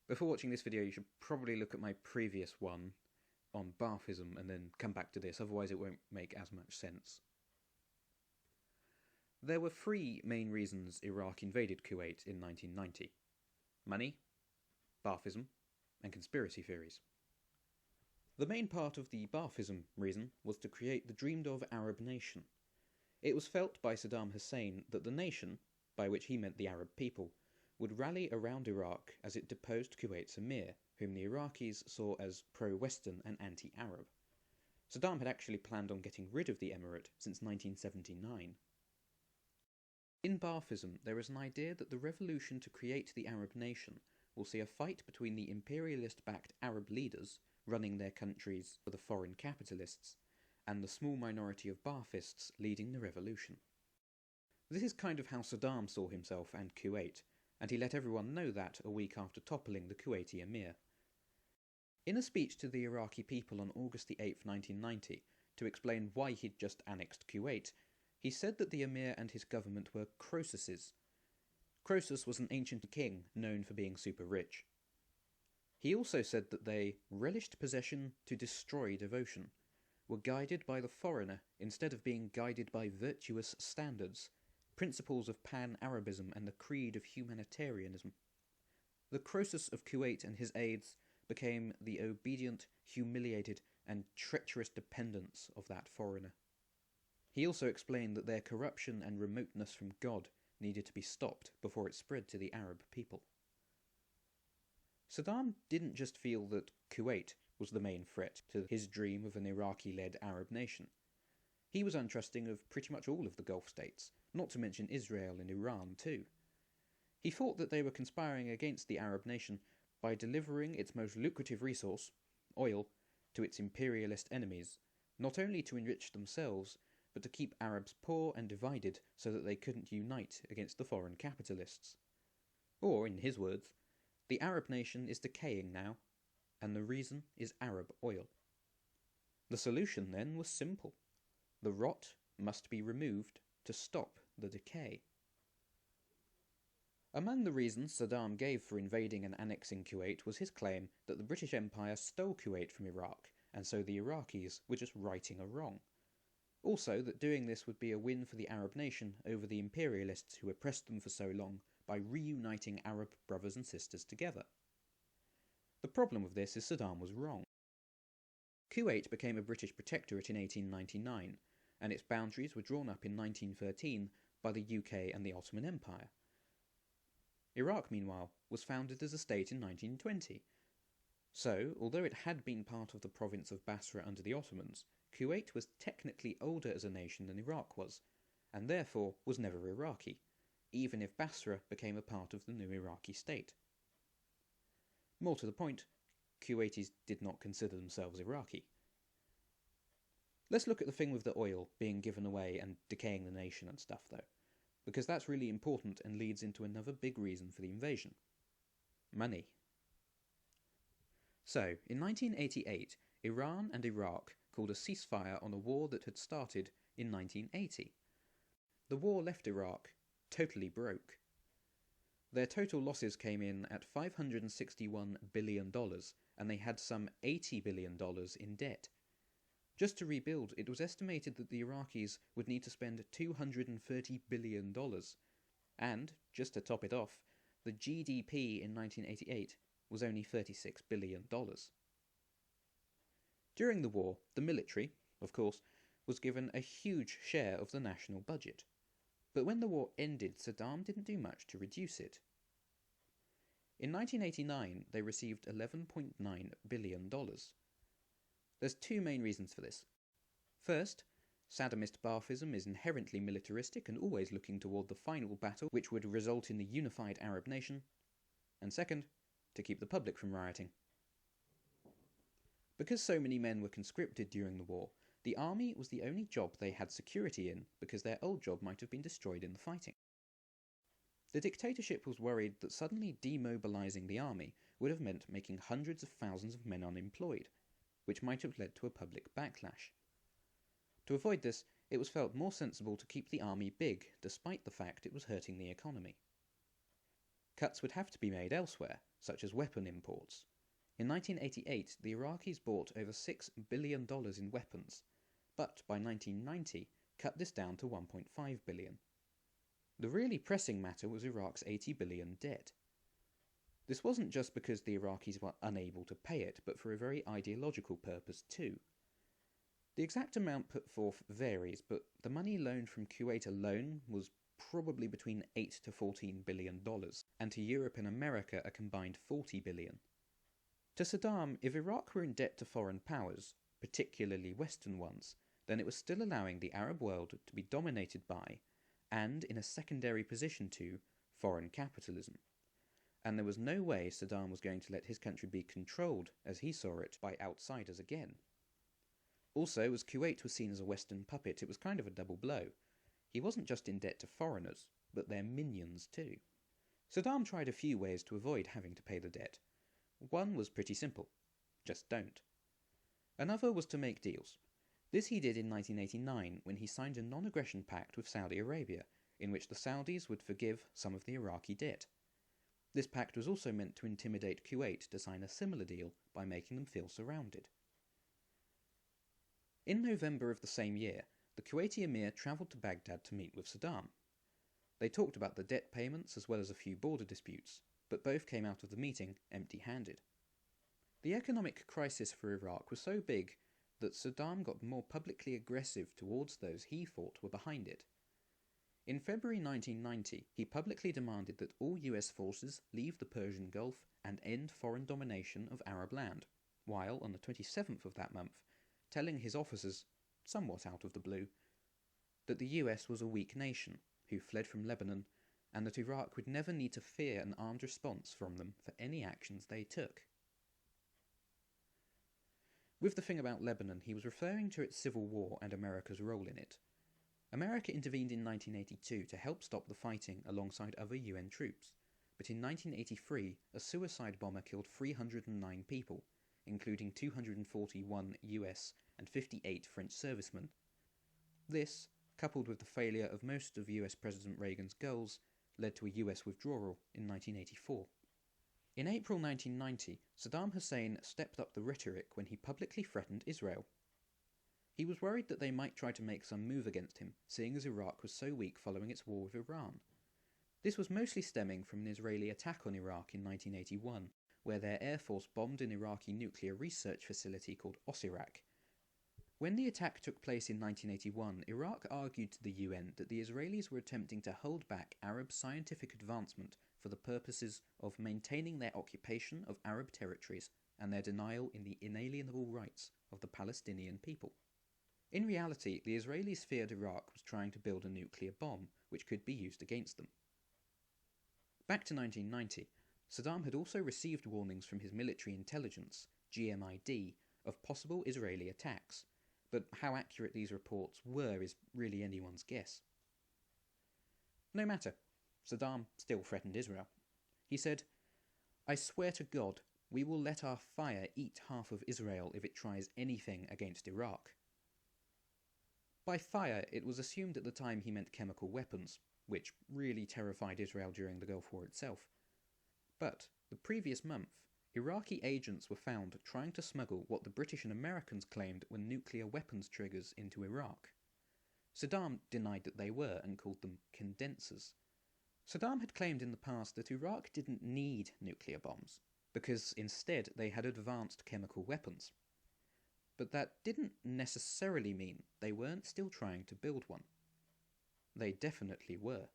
Before watching this video, you should probably look at my previous one on Baathism and then come back to this, otherwise it won't make as much sense. There were three main reasons Iraq invaded Kuwait in 1990. Money, Baathism, and conspiracy theories. The main part of the Baathism reason was to create the dreamed of Arab nation. It was felt by Saddam Hussein that the nation, by which he meant the Arab people, would rally around Iraq as it deposed Kuwait's emir, whom the Iraqis saw as pro-Western and anti-Arab. Saddam had actually planned on getting rid of the emirate since 1979. In Baathism, there is an idea that the revolution to create the Arab nation will see a fight between the imperialist-backed Arab leaders running their countries for the foreign capitalists and the small minority of Baathists leading the revolution. This is kind of how Saddam saw himself and Kuwait, and he let everyone know that a week after toppling the Kuwaiti emir. In a speech to the Iraqi people on August 8, 1990, to explain why he'd just annexed Kuwait, he said that the emir and his government were Croesuses. Croesus was an ancient king known for being super rich. He also said that they relished possession to destroy devotion, were guided by the foreigner instead of being guided by virtuous standards, principles of pan-Arabism and the creed of humanitarianism. The Croesus of Kuwait and his aides became the obedient, humiliated, and treacherous dependents of that foreigner. He also explained that their corruption and remoteness from God needed to be stopped before it spread to the Arab people. Saddam didn't just feel that Kuwait was the main threat to his dream of an Iraqi-led Arab nation. He was untrusting of pretty much all of the Gulf states, not to mention Israel and Iran too. He thought that they were conspiring against the Arab nation by delivering its most lucrative resource, oil, to its imperialist enemies, not only to enrich themselves, but to keep Arabs poor and divided so that they couldn't unite against the foreign capitalists. Or, in his words, the Arab nation is decaying now, and the reason is Arab oil. The solution then was simple. The rot must be removed to stop the decay. Among the reasons Saddam gave for invading and annexing Kuwait was his claim that the British Empire stole Kuwait from Iraq, and so the Iraqis were just righting a wrong. Also, that doing this would be a win for the Arab nation over the imperialists who oppressed them for so long by reuniting Arab brothers and sisters together. The problem with this is Saddam was wrong. Kuwait became a British protectorate in 1899, and its boundaries were drawn up in 1913 by the UK and the Ottoman Empire. Iraq, meanwhile, was founded as a state in 1920. So, although it had been part of the province of Basra under the Ottomans, Kuwait was technically older as a nation than Iraq was, and therefore was never Iraqi, even if Basra became a part of the new Iraqi state. More to the point, Kuwaitis did not consider themselves Iraqi. Let's look at the thing with the oil being given away and decaying the nation and stuff though, because that's really important and leads into another big reason for the invasion. Money. So, in 1988, Iran and Iraq called a ceasefire on a war that had started in 1980. The war left Iraq totally broke. Their total losses came in at $561 billion, and they had some $80 billion in debt. Just to rebuild, it was estimated that the Iraqis would need to spend $230 billion. And, just to top it off, the GDP in 1988 was only $36 billion. During the war, the military, of course, was given a huge share of the national budget. But when the war ended, Saddam didn't do much to reduce it. In 1989, they received $11.9 billion. There's two main reasons for this. First, Saddamist Baathism is inherently militaristic and always looking toward the final battle which would result in the unified Arab nation. And second, to keep the public from rioting. Because so many men were conscripted during the war, the army was the only job they had security in because their old job might have been destroyed in the fighting. The dictatorship was worried that suddenly demobilizing the army would have meant making hundreds of thousands of men unemployed, which might have led to a public backlash. To avoid this, it was felt more sensible to keep the army big, despite the fact it was hurting the economy. Cuts would have to be made elsewhere, such as weapon imports. In 1988, the Iraqis bought over $6 billion in weapons, but by 1990 cut this down to $1.5 billion. The really pressing matter was Iraq's $80 billion debt. This wasn't just because the Iraqis were unable to pay it, but for a very ideological purpose too. The exact amount put forth varies, but the money loaned from Kuwait alone was probably between $8 to $14 billion, and to Europe and America a combined $40 billion. To Saddam, if Iraq were in debt to foreign powers, particularly Western ones, then it was still allowing the Arab world to be dominated by, and in a secondary position to, foreign capitalism. And there was no way Saddam was going to let his country be controlled, as he saw it, by outsiders again. Also, as Kuwait was seen as a Western puppet, it was kind of a double blow. He wasn't just in debt to foreigners, but their minions too. Saddam tried a few ways to avoid having to pay the debt. One was pretty simple: just don't. Another was to make deals. This he did in 1989 when he signed a non-aggression pact with Saudi Arabia, in which the Saudis would forgive some of the Iraqi debt. This pact was also meant to intimidate Kuwait to sign a similar deal by making them feel surrounded. In November of the same year, the Kuwaiti emir travelled to Baghdad to meet with Saddam. They talked about the debt payments as well as a few border disputes, but both came out of the meeting empty-handed. The economic crisis for Iraq was so big that Saddam got more publicly aggressive towards those he thought were behind it. In February 1990, he publicly demanded that all US forces leave the Persian Gulf and end foreign domination of Arab land, while on the 27th of that month, telling his officers, somewhat out of the blue, that the US was a weak nation who fled from Lebanon, and that Iraq would never need to fear an armed response from them for any actions they took. With the thing about Lebanon, he was referring to its civil war and America's role in it. America intervened in 1982 to help stop the fighting alongside other UN troops, but in 1983 a suicide bomber killed 309 people, including 241 US and 58 French servicemen. This, coupled with the failure of most of US President Reagan's goals, led to a US withdrawal in 1984. In April 1990, Saddam Hussein stepped up the rhetoric when he publicly threatened Israel. He was worried that they might try to make some move against him, seeing as Iraq was so weak following its war with Iran. This was mostly stemming from an Israeli attack on Iraq in 1981, where their air force bombed an Iraqi nuclear research facility called Osirak. When the attack took place in 1981, Iraq argued to the UN that the Israelis were attempting to hold back Arab scientific advancement for the purposes of maintaining their occupation of Arab territories and their denial in the inalienable rights of the Palestinian people. In reality, the Israelis feared Iraq was trying to build a nuclear bomb which could be used against them. Back to 1990, Saddam had also received warnings from his military intelligence, GMID, of possible Israeli attacks, but how accurate these reports were is really anyone's guess. No matter, Saddam still threatened Israel. He said, "I swear to God, we will let our fire eat half of Israel if it tries anything against Iraq." By fire, it was assumed at the time he meant chemical weapons, which really terrified Israel during the Gulf War itself. But the previous month, Iraqi agents were found trying to smuggle what the British and Americans claimed were nuclear weapons triggers into Iraq. Saddam denied that they were and called them condensers. Saddam had claimed in the past that Iraq didn't need nuclear bombs, because instead they had advanced chemical weapons. But that didn't necessarily mean they weren't still trying to build one. They definitely were.